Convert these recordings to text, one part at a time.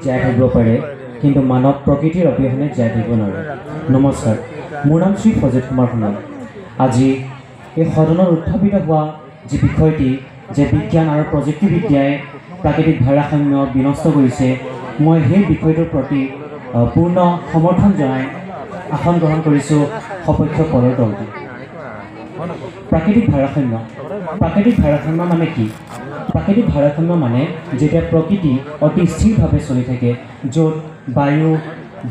জীয়াই থাকিব পাৰে, কিন্তু মানৱ প্ৰকৃতিৰ অবিহনে জীয়াই থাকিব নোৱাৰে। নমস্কাৰ, মোৰ নাম শ্ৰী ফজিত কুমাৰ সোণোৱাল। আজি এই সদনত উত্থাপিত হোৱা যি বিষয়টি যে বিজ্ঞান আৰু প্ৰযুক্তিবিদ্যাই প্ৰাকৃতিক ভাৰসাম্য বিনষ্ট কৰিছে, মই সেই বিষয়টোৰ প্ৰতি পূৰ্ণ সমৰ্থন জনাই আসন গ্ৰহণ কৰিছোঁ সপক্ষ পদৰ দলটো। প্ৰাকৃতিক ভাৰসাম্য মানে কি? প্ৰাকৃতিক ভাৰসাম্য মানে যেতিয়া প্ৰকৃতি অতি স্থিৰভাৱে চলি থাকে, য'ত বায়ু,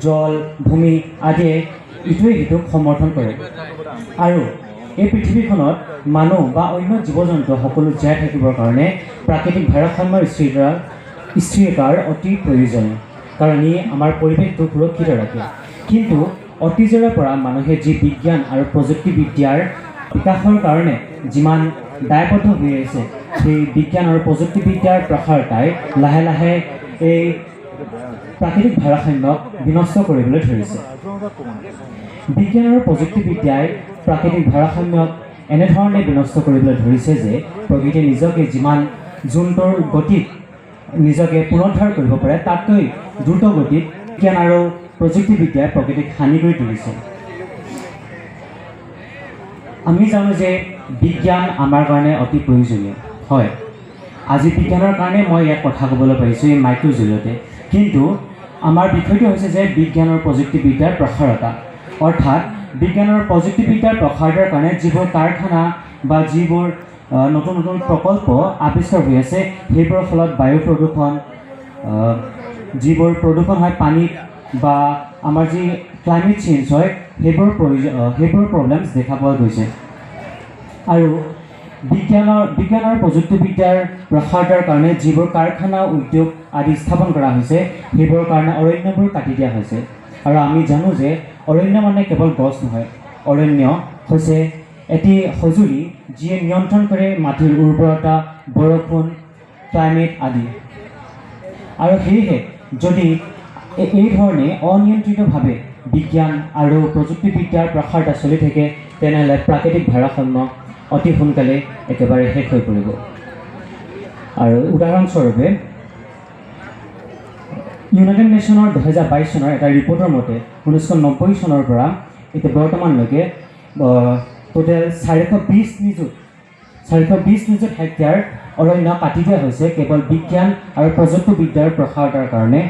জল, ভূমি আদিয়ে ইটোৱে সিটোক সমৰ্থন কৰে, আৰু এই পৃথিৱীখনত মানুহ বা অন্য জীৱ জন্তু সকলো জীয়াই থাকিবৰ কাৰণে প্ৰাকৃতিক ভাৰসাম্যৰ স্থিৰতাৰ অতি প্ৰয়োজনীয়, কাৰণ ই আমাৰ পৰিৱেশটো সুৰক্ষিত ৰাখে। কিন্তু অতীজৰে পৰা মানুহে যি বিজ্ঞান আৰু প্ৰযুক্তিবিদ্যাৰ বিকাশৰ কাৰণে যিমান দায়বদ্ধ হৈ আছে, সেই বিজ্ঞান আৰু প্ৰযুক্তিবিদ্যাৰ প্ৰসাৰতাই লাহে লাহে এই প্ৰাকৃতিক ভাৰসাম্যক বিনষ্ট কৰিবলৈ ধৰিছে। বিজ্ঞান আৰু প্ৰযুক্তিবিদ্যাই প্ৰাকৃতিক ভাৰসাম্যক এনেধৰণে বিনষ্ট কৰিবলৈ ধৰিছে যে প্ৰকৃতিয়ে নিজকে যিমান যোনটোৰ গতিত নিজকে পুনৰুদ্ধাৰ কৰিব পাৰে, তাতকৈ দ্ৰুত গতিত বিজ্ঞান আৰু প্ৰযুক্তিবিদ্যাই প্ৰকৃতিক হানি কৰি তুলিছে। আমি জানো যে বিজ্ঞান আমাৰ কাৰণে অতি প্ৰয়োজনীয় হয়। আজি বিজ্ঞানৰ কাৰণে মই ইয়াত কথা ক'বলৈ পাৰিছোঁ এই মাইকটোৰ জৰিয়তে, কিন্তু আমাৰ বিষয়টো হৈছে যে বিজ্ঞান আৰু প্ৰযুক্তিবিদ্যাৰ প্ৰসাৰতা, অৰ্থাৎ বিজ্ঞান আৰু প্ৰযুক্তিবিদ্যাৰ প্ৰসাৰতাৰ কাৰণে যিবোৰ কাৰখানা বা যিবোৰ নতুন নতুন প্ৰকল্প আৱিষ্কাৰ হৈ আছে, সেইবোৰৰ ফলত বায়ু প্ৰদূষণ, যিবোৰ প্ৰদূষণ হয় পানীত, বা আমাৰ যি ক্লাইমেট চেঞ্জ হয়, সেইবোৰ প্ৰব্লেমছ দেখা পোৱা গৈছে। আৰু বিজ্ঞান আৰু প্ৰযুক্তিবিদ্যাৰ প্ৰসাৰতাৰ কাৰণে যিবোৰ কাৰখানা, উদ্যোগ আদি স্থাপন কৰা হৈছে, সেইবোৰৰ কাৰণে অৰণ্যবোৰ কাটি দিয়া হৈছে। আৰু আমি জানো যে অৰণ্য মানে কেৱল গছ নহয়, অৰণ্য হৈছে এটি সঁজুলি যিয়ে নিয়ন্ত্ৰণ কৰে মাটিৰ উৰ্বৰতা, বৰষুণ, ক্লাইমেট আদি। আৰু সেয়েহে যদি এই ধৰণে অনিয়ন্ত্ৰিতভাৱে বিজ্ঞান আৰু প্ৰযুক্তিবিদ্যাৰ প্ৰসাৰতা চলি থাকে, তেনেহ'লে প্ৰাকৃতিক ভাৰসাম্য অতি সোনকালে একেবাৰে শেষ হৈ পৰিব। আৰু উদাহৰণস্বৰূপে ইউনাইটেড নেশ্যনৰ 2022 চনৰ এটা ৰিপৰ্টৰ মতে 1990 চনৰ পৰা এতিয়া বৰ্তমানলৈকে টোটেল 420 নিযুত হেক্টৰ অৰণ্য কাটি দিয়া হৈছে কেৱল বিজ্ঞান আৰু প্ৰযুক্তিবিদ্যাৰ প্ৰসাৰতাৰ কাৰণে,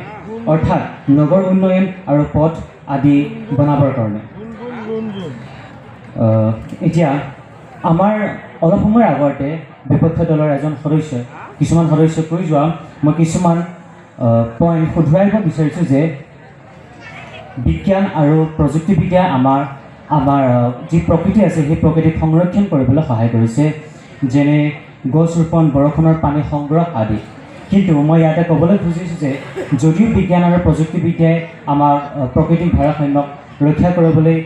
অৰ্থাৎ নগৰ উন্নয়ন আৰু পথ আদি বনাবৰ কাৰণে। এতিয়া আমাৰ অলপ সময়ৰ আগতে বিপক্ষ দলৰ কিছুমান সদস্যই কৈ যোৱা মই কিছুমান পইণ্ট শুধৰাই দিব বিচাৰিছোঁ যে বিজ্ঞান আৰু প্ৰযুক্তিবিদ্যাই আমাৰ যি প্ৰকৃতি আছে, সেই প্ৰকৃতিক সংৰক্ষণ কৰিবলৈ সহায় কৰিছে, যেনে গছ ৰোপণ, বৰষুণৰ পানী সংগ্ৰহ আদি। কিন্তু মই ইয়াতে ক'বলৈ খুজিছোঁ যে যদিও বিজ্ঞান আৰু প্ৰযুক্তিবিদ্যাই আমাৰ প্ৰকৃতিক ভাৰসাম্যক ৰক্ষা কৰিবলৈ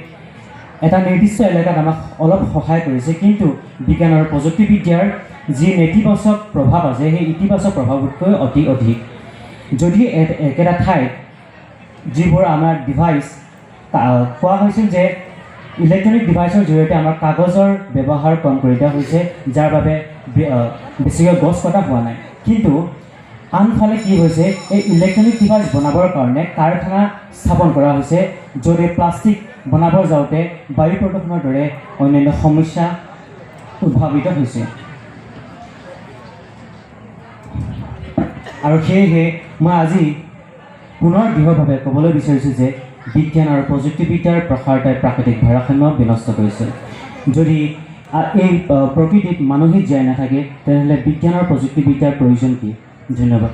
এটা নিৰ্দিষ্ট এলেকাত আমাক অলপ সহায় কৰিছে, কিন্তু বিজ্ঞান আৰু প্ৰযুক্তিবিদ্যাৰ যি নেতিবাচক প্ৰভাৱ আছে, সেই ইতিবাচক প্ৰভাৱতকৈ অতি অধিক। যদি একেটা ঠাইত যিবোৰ আমাৰ ডিভাইচ কোৱা হৈছিল যে ইলেক্ট্ৰনিক ডিভাইচৰ জৰিয়তে আমাৰ কাগজৰ ব্যৱহাৰ কম কৰি দিয়া হৈছে, যাৰ বাবে বেছিকৈ গছ কটা হোৱা নাই, কিন্তু আনফালে কি হৈছে, এই ইলেক্ট্ৰনিক ডিভাইচ বনাবৰ কাৰণে কাৰখানা স্থাপন কৰা হৈছে, য'ত এই প্লাষ্টিক বনাব যাওঁতে বায়ু প্ৰদূষণৰ দৰে অন্যান্য সমস্যা উদ্ভাৱিত হৈছে। আৰু সেয়েহে মই আজি পুনৰ দৃঢ়ভাৱে ক'বলৈ বিচাৰিছোঁ যে বিজ্ঞান আৰু প্ৰযুক্তিবিদ্যাৰ প্ৰসাৰতাই প্ৰাকৃতিক ভাৰসাম্য বিনষ্ট কৰিছে। যদি এই প্ৰকৃতিত মানুহে জীয়াই নাথাকে, তেনেহ'লে বিজ্ঞান আৰু প্ৰযুক্তিবিদ্যাৰ প্ৰয়োজন কি? ধন্যবাদ।